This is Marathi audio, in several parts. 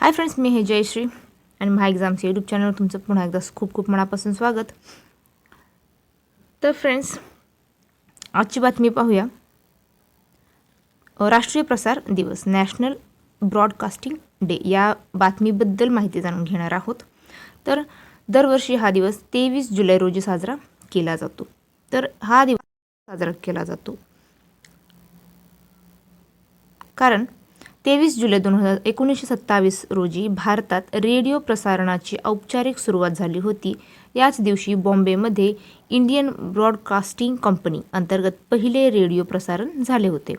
हाय फ्रेंड्स, मी हे जयश्री आणि महा एक्झाम्स यूट्यूब चॅनलवर तुमचं पुन्हा एकदा खूप खूप मनापासून स्वागत. तर फ्रेंड्स, आजची बातमी पाहूया. राष्ट्रीय प्रसार दिवस, नॅशनल ब्रॉडकास्टिंग डे, या बातमीबद्दल माहिती जाणून घेणार आहोत. तर दरवर्षी हा दिवस 23 जुलै रोजी साजरा केला जातो. तर हा दिवस साजरा केला जातो कारण 23 जुलै 1927 रोजी भारतात रेडिओ प्रसारणाची औपचारिक सुरुवात झाली होती. याच दिवशी बॉम्बेमध्ये इंडियन ब्रॉडकास्टिंग कंपनी अंतर्गत पहिले रेडिओ प्रसारण झाले होते.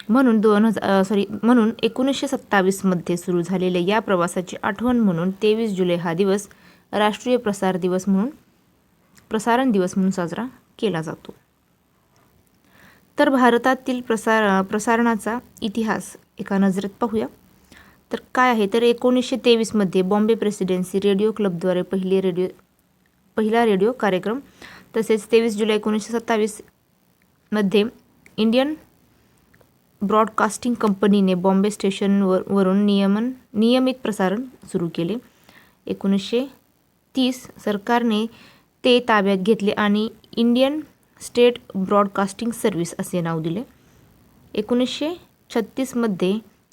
म्हणून 1927 सुरू झालेल्या या प्रवासाची आठवण म्हणून 23 जुलै हा दिवस राष्ट्रीय प्रसारण दिवस म्हणून साजरा केला जातो. तर भारतातील प्रसारणाचा इतिहास एका नजरेत पाहूया. तर काय आहे, तर 1923 बॉम्बे प्रेसिडेन्सी रेडिओ क्लबद्वारे पहिला रेडिओ कार्यक्रम, तसेच 23 जुलै 1927 इंडियन ब्रॉडकास्टिंग कंपनीने बॉम्बे स्टेशनवरून नियमित प्रसारण सुरू केले. 1930 सरकारने ते ताब्यात घेतले आणि इंडियन स्टेट ब्रॉडकास्टिंग सर्व्हिस असे नाव दिले. 1936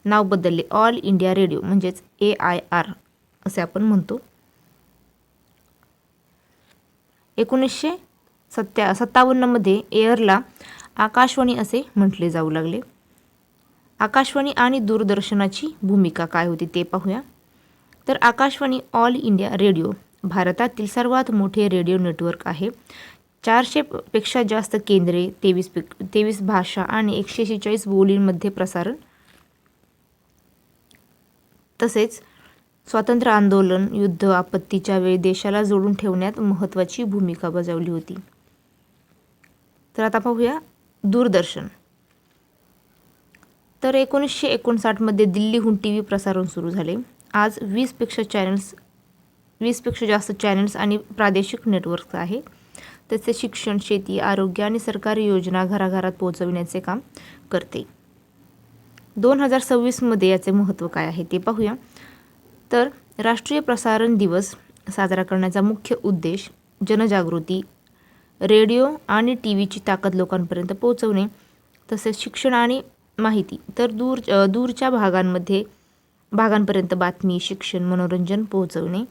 नाव बदलले, ऑल इंडिया रेडिओ म्हणजेच AIR असे आपण म्हणतो. 1957 एअरला आकाशवाणी असे म्हटले जाऊ लागले. आकाशवाणी आणि दूरदर्शनाची भूमिका काय होती ते पाहूया. तर आकाशवाणी ऑल इंडिया रेडिओ भारतातील सर्वात मोठे रेडिओ नेटवर्क आहे. 400 पेक्षा जास्त केंद्रे, 23 भाषा आणि 146 बोलींमध्ये प्रसारण, तसेच स्वातंत्र्य आंदोलन, युद्ध, आपत्तीच्या वेळी देशाला जोडून ठेवण्यात महत्त्वाची भूमिका बजावली होती. तर आता पाहूया दूरदर्शन. तर 1959 दिल्लीहून TV प्रसारण सुरू झाले. आज 20 पेक्षा जास्त चॅनल्स आणि प्रादेशिक नेटवर्क आहे. तसेच शिक्षण, शेती, आरोग्य आणि सरकारी योजना घराघरात पोहोचविण्याचे काम करते. 2026 याचे महत्त्व काय आहे ते पाहूया. तर राष्ट्रीय प्रसारण दिवस साजरा करण्याचा मुख्य उद्देश जनजागृती, रेडिओ आणि TVची ताकद लोकांपर्यंत पोहोचवणे, तसेच शिक्षण आणि माहिती, तर दूरच्या भागांपर्यंत बातमी, शिक्षण, मनोरंजन पोहोचवणे,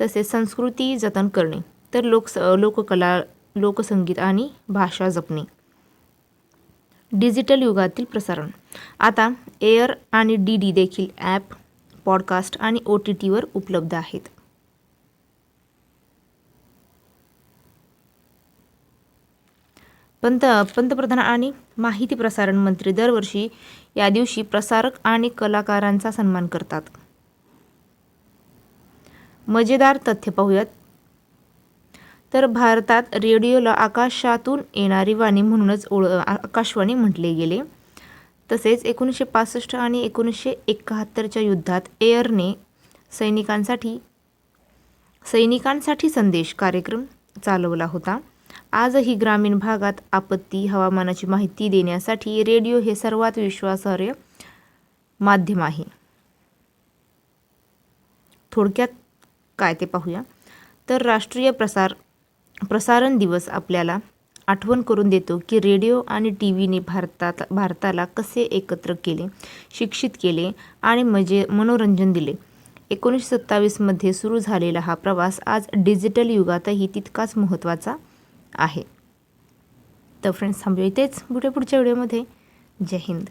तसेच संस्कृती जतन करणे, तर लोककला, लोकसंगीत आणि भाषा जपणे. डिजिटल युगातील प्रसारण. आता एअर आणि DD देखील ॲप, पॉडकास्ट आणि OTTवर उपलब्ध आहेत. पंतप्रधान आणि माहिती प्रसारण मंत्री दरवर्षी या दिवशी प्रसारक आणि कलाकारांचा सन्मान करतात. मजेदार तथ्य पाहूयात. तर भारतात रेडिओला आकाशातून येणारी वाणी म्हणूनच आकाशवाणी म्हटले गेले. तसेच 1965 आणि 1971च्या युद्धात एअरने सैनिकांसाठी संदेश कार्यक्रम चालवला होता. आजही ग्रामीण भागात आपत्ती, हवामानाची माहिती देण्यासाठी रेडिओ हे सर्वात विश्वासार्ह माध्यम आहे. थोडक्यात काय ते पाहूया. तर राष्ट्रीय प्रसारण दिवस आपल्याला आठवण करून देतो की रेडिओ आणि TVने भारताला कसे एकत्र केले, शिक्षित केले आणि मनोरंजन दिले. 1927 सुरू झालेला हा प्रवास आज डिजिटल युगातही तितकाच महत्त्वाचा आहे. तर फ्रेंड्स, थांबूया इथेच. पुढच्या व्हिडिओमध्ये. जय हिंद.